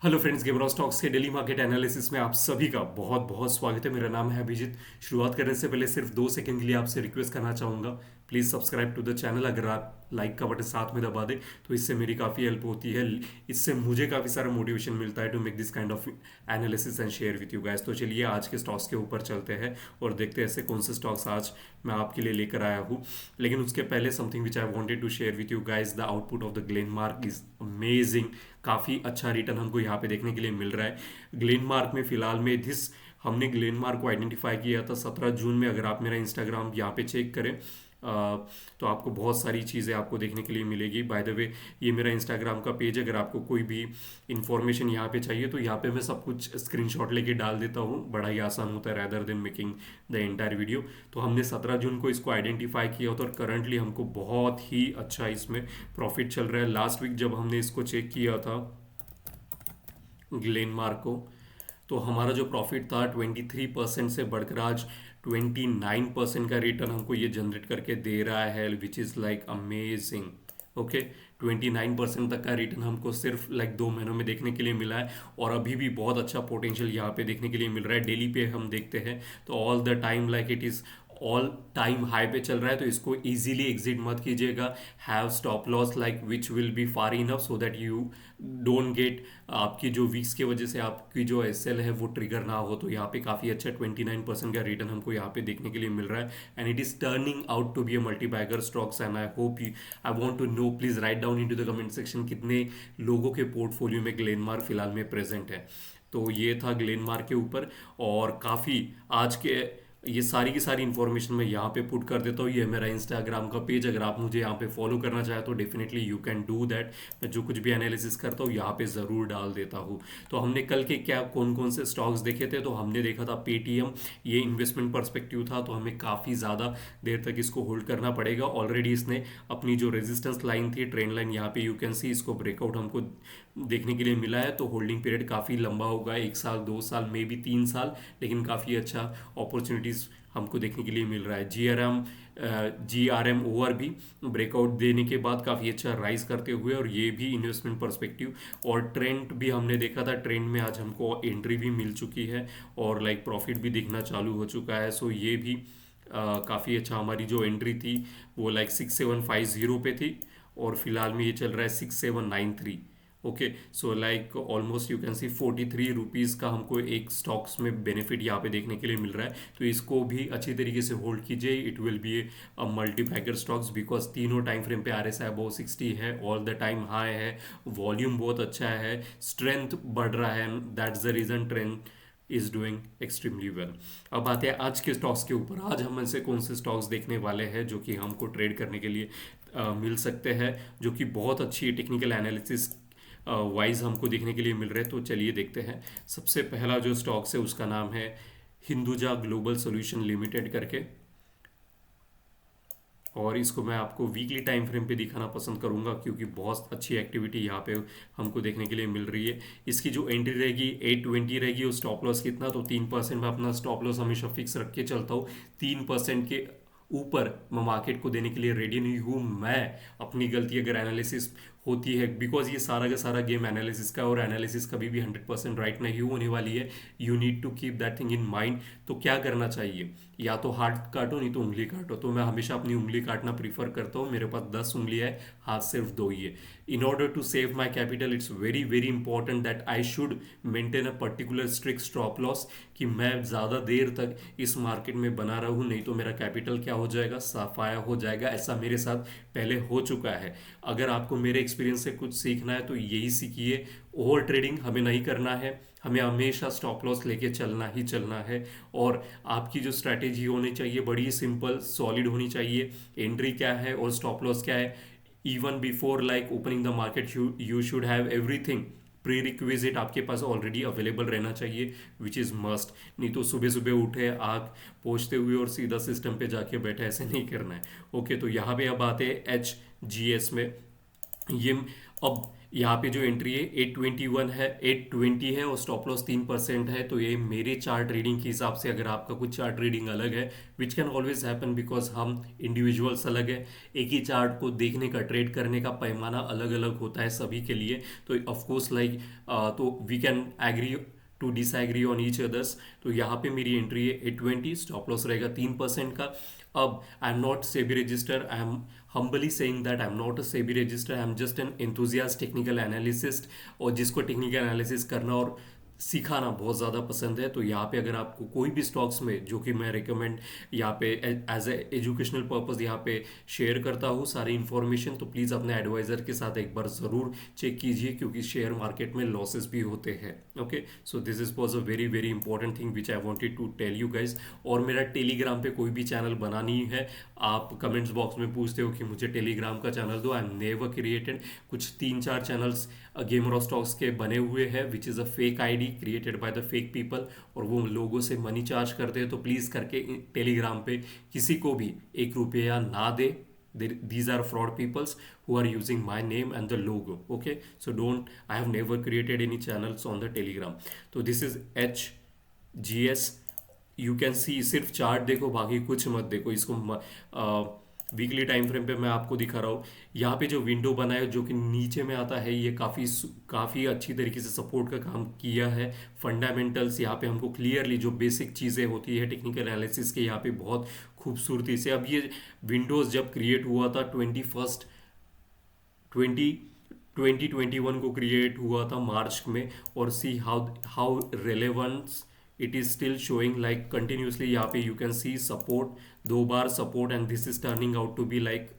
Hello friends, gamer stocks के daily market analysis में आप सभी का बहुत बहुत स्वागत है। मेरा नाम है अभिजीत। शुरुआत करने से पहले सिर्फ 2 सेकंड के लिए आपसे रिक्वेस्ट करना चाहूँगा, please subscribe to the channel. अगर आप लाइक का बटन साथ में दबा दें तो इससे मेरी काफ़ी हेल्प होती है। इससे मुझे काफ़ी सारा मोटिवेशन मिलता है to make this kind of analysis and share with you guys. तो चलिए आज के स्टॉक्स के ऊपर चलते हैं और देखते हैं ऐसे कौन से स्टॉक्स आज मैं आपके लिए लेकर आया हूँ। लेकिन उसके पहले something which I wanted to share with you guys, the output of the Glenmark is amazing. काफ़ी अच्छा रिटर्न हमको यहाँ पे देखने के लिए मिल रहा है। ग्लेनमार्क में फिलहाल में दिस हमने ग्लेनमार्क को आइडेंटिफाई किया था 17 जून में। अगर आप मेरा इंस्टाग्राम यहाँ पे चेक करें तो आपको बहुत सारी चीज़ें आपको देखने के लिए मिलेगी। बाय द वे, ये मेरा इंस्टाग्राम का पेज है। अगर आपको कोई भी इंफॉर्मेशन यहाँ पे चाहिए तो यहाँ पे मैं सब कुछ स्क्रीनशॉट लेके डाल देता हूँ। बड़ा ही आसान होता है rather than making the entire video. तो हमने 17 जून को इसको आइडेंटिफाई किया होता और करंटली हमको बहुत ही अच्छा इसमें प्रॉफिट चल रहा है। लास्ट वीक जब हमने इसको चेक किया था ग्लेनमार्क को, तो हमारा जो प्रॉफिट था 23% से बढ़कर आज 29% का रिटर्न हमको ये जनरेट करके दे रहा है, which is like amazing. Okay, 29% तक का रिटर्न हमको सिर्फ लाइक 2 महीनों में देखने के लिए मिला है और अभी भी बहुत अच्छा पोटेंशियल यहाँ पे देखने के लिए मिल रहा है। डेली पे हम देखते हैं तो all the time like it is all time high पे चल रहा है। तो इसको इजीली एग्जिट मत कीजिएगा। Have stop loss like which will be far enough so that you don't get आपकी जो वीक्स की वजह से आपकी जो एसएल है वो ट्रिगर ना हो। तो यहाँ पे काफ़ी अच्छा 29% का रिटर्न हमको यहाँ पे देखने के लिए मिल रहा है and it is turning out to be a multi bagger stocks. And I hope you, I want to know, please write down into the comment section कितने लोगों के पोर्टफोलियो में ग्लेनमार्क फिलहाल में प्रेजेंट है। तो ये था ग्लेनमार्क के ऊपर। और काफ़ी आज के ये सारी की सारी इन्फॉर्मेशन मैं यहाँ पे पुट कर देता हूँ। ये है मेरा इंस्टाग्राम का पेज। अगर आप मुझे यहाँ पे फॉलो करना चाहें तो definitely you can do that. मैं जो कुछ भी एनालिसिस करता हूँ यहाँ पे ज़रूर डाल देता हूँ। तो हमने कल के क्या कौन कौन से स्टॉक्स देखे थे, तो हमने देखा था पेटीएम। ये इन्वेस्टमेंट पर्सपेक्टिव था तो हमें काफ़ी ज़्यादा देर तक इसको होल्ड करना पड़ेगा। ऑलरेडी इसने अपनी जो रेजिस्टेंस लाइन थी, ट्रेंड लाइन, यहाँ पे यू कैन सी इसको ब्रेकआउट हमको देखने के लिए मिला है। तो होल्डिंग पीरियड काफ़ी लंबा होगा, 1 साल 2 साल मे बी 3 साल, लेकिन काफ़ी अच्छा अपॉर्चुनिटीज़ हमको देखने के लिए मिल रहा है। जी आर एम ओवर भी ब्रेकआउट देने के बाद काफ़ी अच्छा राइज करते हुए, और ये भी इन्वेस्टमेंट पर्सपेक्टिव। और ट्रेंड भी हमने देखा था, ट्रेंड में आज हमको एंट्री भी मिल चुकी है और लाइक प्रॉफिट भी दिखना चालू हो चुका है। सो ये भी काफ़ी अच्छा। हमारी जो एंट्री थी वो लाइक 6750 पे थी और फिलहाल में ये चल रहा है 6793। Okay, so like almost you can C 43 rupees का हमको एक स्टॉक्स में बेनिफिट यहाँ पे देखने के लिए मिल रहा है। तो इसको भी अच्छी तरीके से होल्ड कीजिए। It will be a multi bagger stocks because तीनों टाइम फ्रेम पे आर एस आई अबव 60 है, ऑल द टाइम हाई है, वॉल्यूम बहुत अच्छा है, स्ट्रेंथ बढ़ रहा है, that's the reason trend is doing extremely well. अब आते हैं आज के स्टॉक्स के ऊपर। आज हम ऐसे कौन से स्टॉक्स देखने वाले हैं जो कि हमको ट्रेड करने के लिए मिल सकते हैं, जो कि बहुत अच्छी टेक्निकल एनालिसिस वाइज हमको देखने के लिए मिल रहे हैं। तो चलिए देखते हैं। सबसे पहला जो स्टॉक्स है उसका नाम है हिंदुजा ग्लोबल सॉल्यूशन लिमिटेड करके, और इसको मैं आपको वीकली टाइम फ्रेम पे दिखाना पसंद करूंगा क्योंकि बहुत अच्छी एक्टिविटी यहाँ पे हमको देखने के लिए मिल रही है। इसकी जो एंट्री रहेगी 820 रहेगी और स्टॉप लॉस कितना, तो 3% में अपना स्टॉप लॉस हमेशा फिक्स रख के चलता हूँ। 3% के ऊपर मैं मार्केट को देने के लिए रेडी नहीं हूँ। मैं अपनी गलती अगर एनालिसिस होती है, बिकॉज ये सारा का सारा गेम एनालिसिस का, और एनालिसिस कभी भी 100% राइट नहीं होने वाली है। You need to keep that thing in mind. तो क्या करना चाहिए, या तो हाथ काटो नहीं तो उंगली काटो। तो मैं हमेशा अपनी उंगली काटना प्रीफर करता हूँ। मेरे पास 10 उंगली है, हाथ सिर्फ 2 ही है। In order to save my capital it's very very important that I should maintain a particular strict stop loss, कि मैं ज़्यादा देर तक इस मार्केट में बना रहूँ, नहीं तो मेरा कैपिटल क्या हो जाएगा, सफाया हो जाएगा। ऐसा मेरे साथ पहले हो चुका है। अगर आपको मेरे एक्सपीरियंस से कुछ सीखना है तो यही सीखिए। ओवर ट्रेडिंग हमें नहीं करना है, हमें हमेशा स्टॉप लॉस लेके चलना ही चलना है। और आपकी जो स्ट्रैटेजी होनी चाहिए बड़ी सिंपल सॉलिड होनी चाहिए। एंट्री क्या है और स्टॉप लॉस क्या है, even before like opening the market you should have everything pre requisite आपके पास ऑलरेडी अवेलेबल रहना चाहिए, विच इज़ मस्ट। नहीं तो सुबह सुबह उठे आग पोछते हुए और सीधा सिस्टम पे जाके बैठे, ऐसे नहीं करना है। ओके, तो यहाँ पे अब आते हैं HGS में। ये अब यहाँ पे जो एंट्री है 821 है, 820 है और स्टॉप लॉस 3% है। तो ये मेरे चार्ट रीडिंग के हिसाब से, अगर आपका कुछ चार्ट रीडिंग अलग है, which can always happen because हम इंडिविजुअल्स अलग है, एक ही चार्ट को देखने का, ट्रेड करने का पैमाना अलग अलग होता है सभी के लिए। तो ऑफकोर्स लाइक तो we can agree to disagree on each others. तो यहाँ पे मेरी एंट्री है 820, स्टॉप लॉस रहेगा 3% का। अब I am not SEBI register, I am humbly saying that I'm not a SEBI register, I'm just an enthusiast technical analyst, और जिसको टेक्निकल एनालिसिस करना और सिखाना बहुत ज़्यादा पसंद है। तो यहाँ पे अगर आपको कोई भी स्टॉक्स में, जो कि मैं रिकमेंड यहाँ पे एज ए एजुकेशनल पर्पस यहाँ पे शेयर करता हूँ सारी इन्फॉर्मेशन, तो प्लीज़ अपने एडवाइज़र के साथ एक बार ज़रूर चेक कीजिए, क्योंकि शेयर मार्केट में लॉसेस भी होते हैं। Okay, so this is was a very very important thing which I wanted to tell you guys. और मेरा टेलीग्राम पे कोई भी चैनल बना नहीं है, आप कमेंट्स बॉक्स में पूछते हो कि मुझे टेलीग्राम का चैनल दो, आई एम नेवर क्रिएटेड। कुछ 3-4 चैनल्स गेमर ऑफ स्टॉक्स के बने हुए हैं which is a fake ID created by the fake people, और वो लोगों से मनी चार्ज करते हैं। तो प्लीज़ करके टेलीग्राम पे किसी को भी 1 रुपया ना दे। These are fraud peoples who are using my name and the logo. Okay, so don't, I have never created any channels on the Telegram. So this is HGS, you can सी, सिर्फ chart देखो, बाकी कुछ मत देखो इसको। Weekly time frame पे मैं आपको दिखा रहा हूँ। यहाँ पे जो विंडो बना है जो कि नीचे में आता है, ये काफ़ी अच्छी तरीके से सपोर्ट का काम किया है। फंडामेंटल्स यहाँ पे हमको क्लियरली जो बेसिक चीज़ें होती है टेक्निकल एनालिसिस के, यहाँ पे बहुत खूबसूरती से, अब ये विंडोज़ जब क्रिएट हुआ था 20 2021 को क्रिएट हुआ था मार्च में, और see how relevance it is still showing like continuously. यहाँ पे यू कैन सी सपोर्ट, 2 बार support, and this is turning out to be like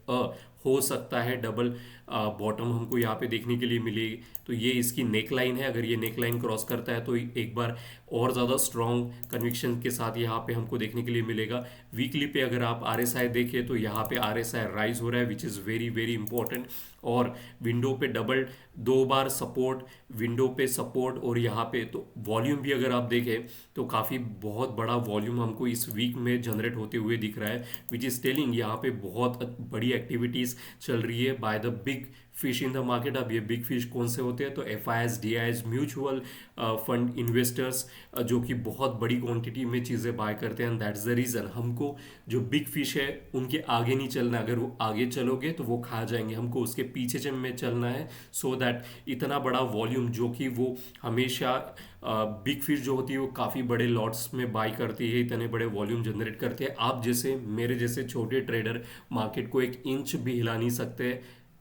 हो सकता है डबल बॉटम हमको यहाँ पे देखने के लिए मिलेगी। तो ये इसकी नेक लाइन है, अगर ये नेक लाइन क्रॉस करता है तो एक बार और ज़्यादा स्ट्रॉन्ग कन्विक्शन के साथ यहाँ पे हमको देखने के लिए मिलेगा। वीकली पे अगर आप RSI देखें तो यहाँ पे RSI राइज हो रहा है which is very very important, और विंडो पे डबल 2 बार सपोर्ट, विंडो पे सपोर्ट, और यहाँ पे तो वॉल्यूम भी अगर आप देखें तो काफ़ी बहुत बड़ा वॉल्यूम हमको इस वीक में जनरेट होते हुए दिख रहा है विच इज़ टेलिंग यहाँ पे बहुत बड़ी एक्टिविटीज़ चल रही है by the big fish in the market. अब ये बिग फिश कौन से होते हैं, तो FIs DIs mutual fund investors, जो कि बहुत बड़ी क्वांटिटी में चीज़ें बाय करते हैं। एंड दैट्स द रीज़न हमको जो बिग फिश है उनके आगे नहीं चलना, अगर वो आगे चलोगे तो वो खा जाएंगे, हमको उसके पीछे में चलना है। सो दैट इतना बड़ा वॉल्यूम, जो कि वो हमेशा बिग फिश जो होती है वो काफ़ी बड़े लॉट्स में बाई करती है, इतने बड़े वॉल्यूम जनरेट करते हैं। आप जैसे मेरे जैसे छोटे ट्रेडर मार्केट को 1 इंच भी हिला नहीं सकते,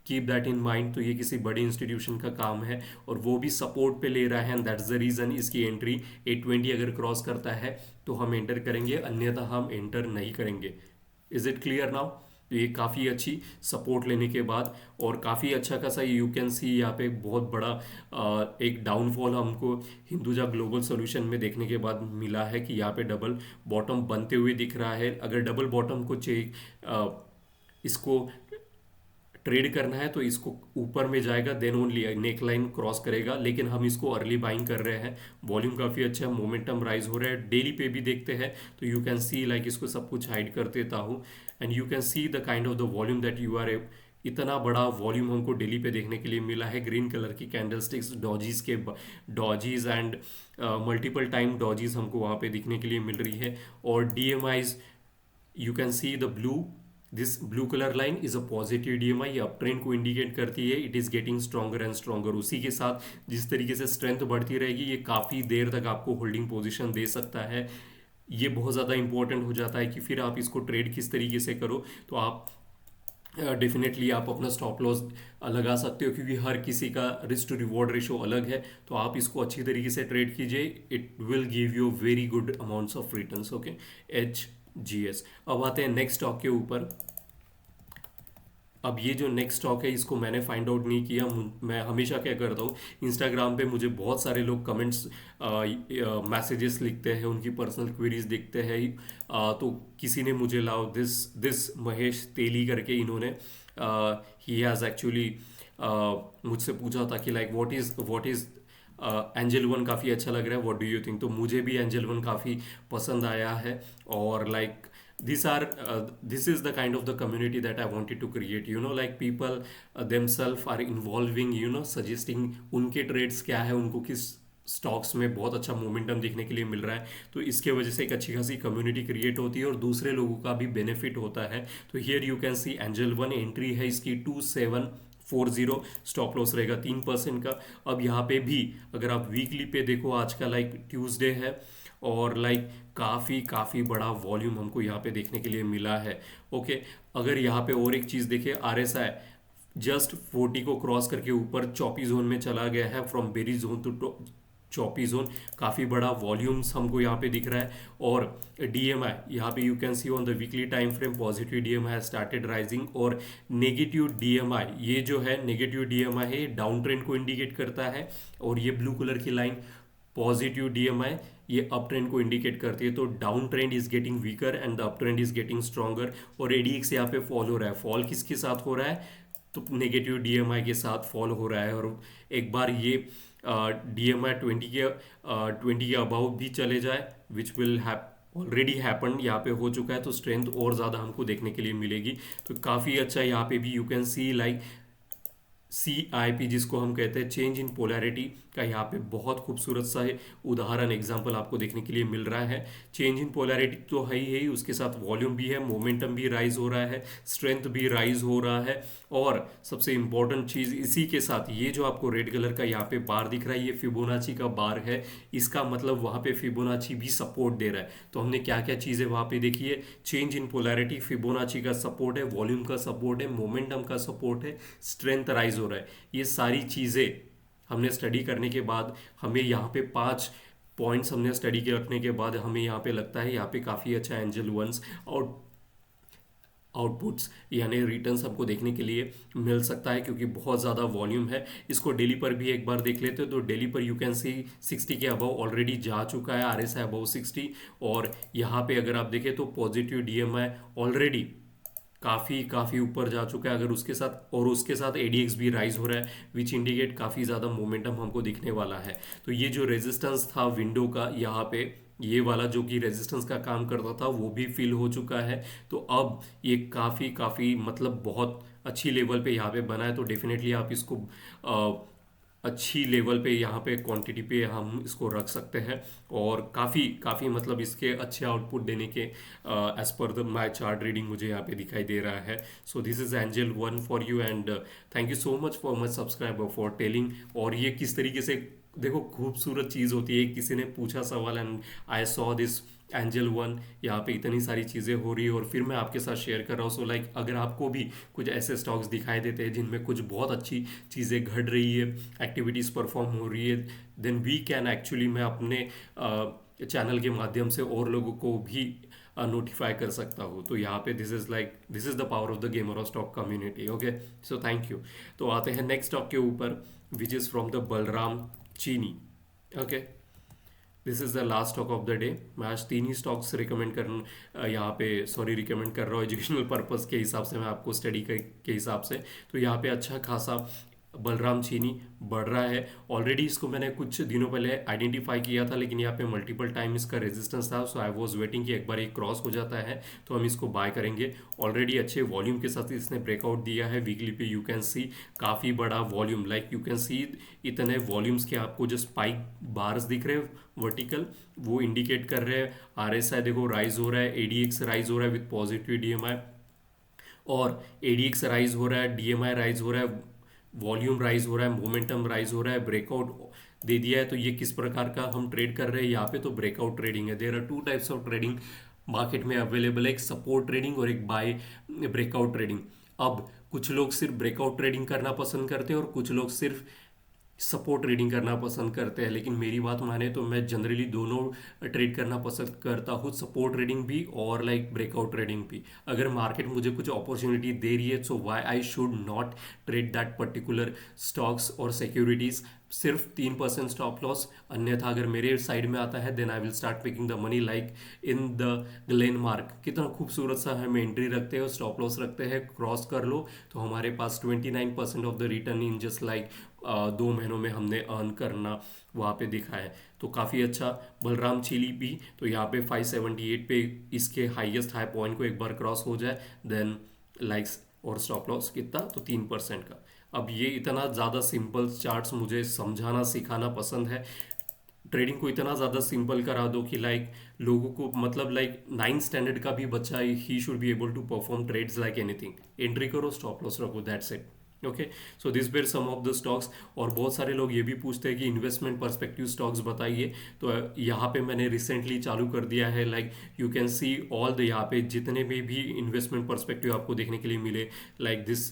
कीप दैट इन माइंड। तो ये किसी बड़ी इंस्टीट्यूशन का काम है, और वो भी सपोर्ट पे ले रहा है, एंड दैट्स द रीज़न इसकी एंट्री 820 अगर क्रॉस करता है तो हम एंटर करेंगे, अन्यथा हम एंटर नहीं करेंगे। Is it clear now? तो ये काफ़ी अच्छी सपोर्ट लेने के बाद, और काफ़ी अच्छा खासा यू कैन सी यहाँ पे एक बहुत बड़ा एक डाउनफॉल हमको हिंदुजा ग्लोबल सॉल्यूशन में देखने के बाद मिला है कि यहाँ पे डबल बॉटम बनते हुए दिख रहा है। अगर डबल बॉटम को इसको ट्रेड करना है तो इसको ऊपर में जाएगा, then only neck line cross करेगा, लेकिन हम इसको अर्ली बाइंग कर रहे हैं। वॉल्यूम काफ़ी अच्छा है, मोमेंटम राइज हो रहा है। डेली पे भी देखते हैं तो यू कैन सी लाइक, इसको सब कुछ हाइड कर देता हूँ, and you can see the kind of the volume that you are इतना बड़ा वॉल्यूम हमको डेली पे देखने के लिए मिला है। ग्रीन कलर की candle sticks, dodges and multiple time dodges हमको वहाँ पे दिखने के लिए मिल रही है। और DMIs, you can see the this blue colour line is a positive DMI, ये अप ट्रेंड को इंडिकेट करती है। It is getting stronger and stronger. उसी के साथ जिस तरीके से स्ट्रेंथ बढ़ती रहेगी, ये काफ़ी देर तक आपको होल्डिंग पोजीशन दे सकता है। ये बहुत ज़्यादा इंपॉर्टेंट हो जाता है कि फिर आप इसको ट्रेड किस तरीके से करो। तो आप डेफिनेटली आप अपना स्टॉप लॉस लगा सकते हो, क्योंकि हर किसी का रिस्क टू रिवॉर्ड रेशो अलग है। तो आप इसको अच्छी तरीके से ट्रेड कीजिए, it will give you very good amounts of returns. Okay, HGS। अब आते हैं नेक्स्ट स्टॉक के ऊपर। अब ये जो नेक्स्ट स्टॉक है इसको मैंने फाइंड आउट नहीं किया। मैं हमेशा क्या करता हूँ, इंस्टाग्राम पे मुझे बहुत सारे लोग कमेंट्स मैसेजेस लिखते हैं, उनकी पर्सनल क्वेरीज दिखते हैं। तो किसी ने मुझे लाओ दिस महेश तेली करके, इन्होंने ही हैज़ एक्चुअली मुझसे पूछा था कि like what is angel one काफ़ी अच्छा लग रहा है, व्हाट डू यू थिंक। तो मुझे भी एंजल वन काफ़ी पसंद आया है, और like this is the kind of the community that I wanted to create, like people themselves are involving, suggesting उनके ट्रेड्स क्या है, उनको किस स्टॉक्स में बहुत अच्छा मोमेंटम देखने के लिए मिल रहा है। तो इसके वजह से एक अच्छी खासी कम्युनिटी क्रिएट होती है और दूसरे लोगों का भी बेनिफिट होता है। तो here you can C angel one entry है इसकी 2740, स्टॉप लॉस रहेगा 3% का। अब यहाँ पे भी अगर आप वीकली पे देखो, आज का लाइक ट्यूसडे है और लाइक काफ़ी काफ़ी बड़ा वॉल्यूम हमको यहाँ पे देखने के लिए मिला है। ओके, अगर यहाँ पे और एक चीज़ देखें, RSI जस्ट 40 को क्रॉस करके ऊपर चौपी जोन में चला गया है, फ्रॉम बेरी जोन टू चौपी जोन, काफ़ी बड़ा वॉल्यूम्स हमको यहाँ पे दिख रहा है। और DMI यहाँ पे you can C on the weekly time frame positive DMI started rising, और नेगेटिव DMI, ये जो है नेगेटिव DMI है, ये डाउन ट्रेंड को इंडिकेट करता है। और ये ब्लू कलर की लाइन पॉजिटिव DMI ये अप ट्रेंड को इंडिकेट करती है। तो down trend is getting weaker and the up trend is getting stronger. और ADX यहाँ पे फॉल हो रहा है, फॉल किसके साथ हो रहा है, तो नेगेटिव DMI के साथ फॉल हो रहा है। और एक बार ये DMI 20 के अबाउ भी चले जाए, विच विल ऑलरेडी हैपन, यहाँ पे हो चुका है, तो स्ट्रेंथ और ज़्यादा हमको देखने के लिए मिलेगी। तो काफ़ी अच्छा यहाँ पे भी you can C like CIP जिसको हम कहते हैं चेंज इन पोलैरिटी का, यहाँ पे बहुत खूबसूरत सा उदाहरण एग्जांपल आपको देखने के लिए मिल रहा है। चेंज इन पोलैरिटी तो है ही, उसके साथ वॉल्यूम भी है, मोमेंटम भी राइज हो रहा है, स्ट्रेंथ भी राइज हो रहा है। और सबसे इंपॉर्टेंट चीज़ इसी के साथ ये जो आपको रेड कलर का यहाँ पे बार दिख रहा है, ये फिबोनाची का बार है। इसका मतलब वहाँ पे फिबोनाची भी सपोर्ट दे रहा है। तो हमने क्या क्या चीज़ें वहाँ पे देखी है, चेंज इन पोलैरिटी, फिबोनाची का सपोर्ट है, वॉल्यूम का सपोर्ट है, मोमेंटम का सपोर्ट है, स्ट्रेंथ राइज हो रहा है। ये सारी चीज़ें हमने स्टडी करने के बाद हमें यहाँ पे 5 पॉइंट्स हमने स्टडी के रखने के बाद हमें यहाँ पे लगता है यहाँ पे काफ़ी अच्छा एंजल वंस और आउटपुट्स यानी रिटर्न्स हमको देखने के लिए मिल सकता है, क्योंकि बहुत ज़्यादा वॉल्यूम है। इसको डेली पर भी एक बार देख लेते हो, तो डेली पर यू कैन सी 60 के अबव ऑलरेडी जा चुका है, RSI अबव 60। और यहाँ पे अगर आप देखें तो पॉजिटिव DMI ऑलरेडी काफ़ी काफ़ी ऊपर जा चुका है। अगर उसके साथ ADX भी राइज हो रहा है, विच इंडिकेट काफ़ी ज़्यादा मोमेंटम हमको दिखने वाला है। तो ये जो रेजिस्टेंस था विंडो का, यहाँ पे ये वाला जो कि रेजिस्टेंस का काम करता था, वो भी फिल हो चुका है। तो अब ये काफ़ी काफ़ी मतलब बहुत अच्छी लेवल पे यहाँ पे बना है। तो डेफिनेटली आप इसको अच्छी लेवल पे यहाँ पे क्वांटिटी पे हम इसको रख सकते हैं, और काफ़ी काफ़ी मतलब इसके अच्छे आउटपुट देने के as per the my chart reading मुझे यहाँ पे दिखाई दे रहा है। सो this is angel one for you, and thank you so much for my subscriber for telling. और ये किस तरीके से देखो खूबसूरत चीज़ होती है, किसी ने पूछा सवाल and I saw this angel one, यहाँ पे इतनी सारी चीज़ें हो रही है और फिर मैं आपके साथ शेयर कर रहा हूँ। सो लाइक अगर आपको भी कुछ ऐसे स्टॉक्स दिखाई देते हैं जिनमें कुछ बहुत अच्छी चीज़ें घट रही है, एक्टिविटीज़ परफॉर्म हो रही है, देन वी कैन एक्चुअली मैं अपने चैनल के माध्यम से और लोगों को भी नोटिफाई कर सकता हूँ। तो यहाँ पे this is the power of the gamer of stock community. Okay, so thank you. तो आते हैं नेक्स्ट स्टॉक के ऊपर, which is from the Balram Chini. Okay, this is the last stock of the day. मैं आज 3 ही स्टॉक्स रिकमेंड कर रहा हूँ एजुकेशनल पर्पज़ के हिसाब से, मैं आपको स्टडी के हिसाब से। तो यहाँ पे अच्छा खासा बलराम चीनी बढ़ रहा है। ऑलरेडी इसको मैंने कुछ दिनों पहले आइडेंटिफाई किया था, लेकिन यहाँ पे मल्टीपल टाइम इसका रेजिस्टेंस था। सो आई वाज वेटिंग कि एक बार ये क्रॉस हो जाता है तो हम इसको बाय करेंगे। ऑलरेडी अच्छे वॉल्यूम के साथ इसने ब्रेकआउट दिया है। वीकली पे यू कैन सी काफ़ी बड़ा वॉल्यूम, लाइक यू कैन सी इतने वॉल्यूम्स के आपको जो स्पाइक बार्स दिख रहे हैं वर्टिकल, वो इंडिकेट कर रहे हैं। RSI देखो राइज हो रहा है, ADX राइज हो रहा है विथ पॉजिटिव DMI, और ADX राइज हो रहा है, DMI राइज हो रहा है, वॉल्यूम राइज हो रहा है, मोमेंटम राइज हो रहा है, ब्रेकआउट दे दिया है। तो ये किस प्रकार का हम ट्रेड कर रहे हैं यहाँ पे, तो ब्रेकआउट ट्रेडिंग है। There are 2 types of trading market में अवेलेबल है, एक सपोर्ट ट्रेडिंग और एक बाय ब्रेकआउट ट्रेडिंग। अब कुछ लोग सिर्फ ब्रेकआउट ट्रेडिंग करना पसंद करते हैं और कुछ लोग सिर्फ सपोर्ट ट्रेडिंग करना पसंद करते हैं, लेकिन मेरी बात माने तो मैं जनरली दोनों ट्रेड करना पसंद करता हूँ, सपोर्ट ट्रेडिंग भी और लाइक ब्रेकआउट ट्रेडिंग भी। अगर मार्केट मुझे कुछ अपॉर्चुनिटी दे रही है, so why I should not trade that particular stocks और सिक्योरिटीज़ सिर्फ 3% स्टॉप लॉस, अन्यथा अगर मेरे साइड में आता है then I will start picking the money like in the Glenmark. कितना खूबसूरत सा हम एंट्री रखते हैं, स्टॉप लॉस रखते हैं, क्रॉस कर लो तो हमारे पास 29% of the return in just like 2 महीनों में हमने अर्न करना वहाँ पे दिखा है। तो काफ़ी अच्छा। बलराम चिली भी तो यहाँ पे 578 पे इसके हाईएस्ट हाई पॉइंट को एक बार क्रॉस हो जाए देन लाइक्स, और स्टॉप लॉस कितना, तो 3% का। अब ये इतना ज़्यादा सिंपल चार्ट्स मुझे समझाना सिखाना पसंद है। ट्रेडिंग को इतना ज़्यादा सिंपल करा दो कि लाइक लोगों को मतलब लाइक 9th स्टैंडर्ड का भी बच्चा ही should be able to perform trades like anything. Entry करो, स्टॉप लॉस रखो, that's it. Okay, so this were some of the stocks. और बहुत सारे लोग ये भी पूछते हैं कि इन्वेस्टमेंट पर्सपेक्टिव स्टॉक्स बताइए, तो यहाँ पे मैंने रिसेंटली चालू कर दिया है। Like you can see all the, यहाँ पे जितने में भी इन्वेस्टमेंट पर्सपेक्टिव आपको देखने के लिए मिले लाइक दिस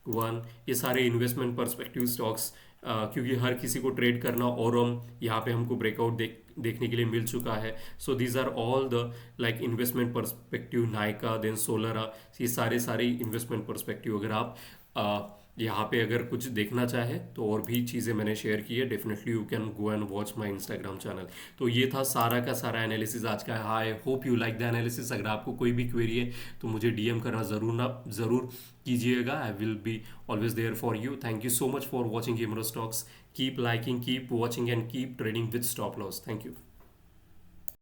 वन, ये सारे इन्वेस्टमेंट पर्सपेक्टिव स्टॉक्स, क्योंकि हर किसी को ट्रेड करना, और हम यहाँ पे हमको ब्रेकआउट देखने के लिए मिल चुका है। So these are all the like investment perspective, Nykaa then Solara, ये सारे इन्वेस्टमेंट पर्सपेक्टिव। अगर आप यहाँ पे अगर कुछ देखना चाहे तो और भी चीज़ें मैंने शेयर की है, definitely you can go and watch my Instagram channel. तो ये था सारा का सारा एनालिसिस आज का। आई hope you like the analysis. अगर आपको कोई भी क्वेरी है तो मुझे डीएम करना ज़रूर कीजिएगा। I will be always there for you. Thank you so much for watching Gamero stocks. Keep liking, keep watching and keep trading with stop loss. Thank you.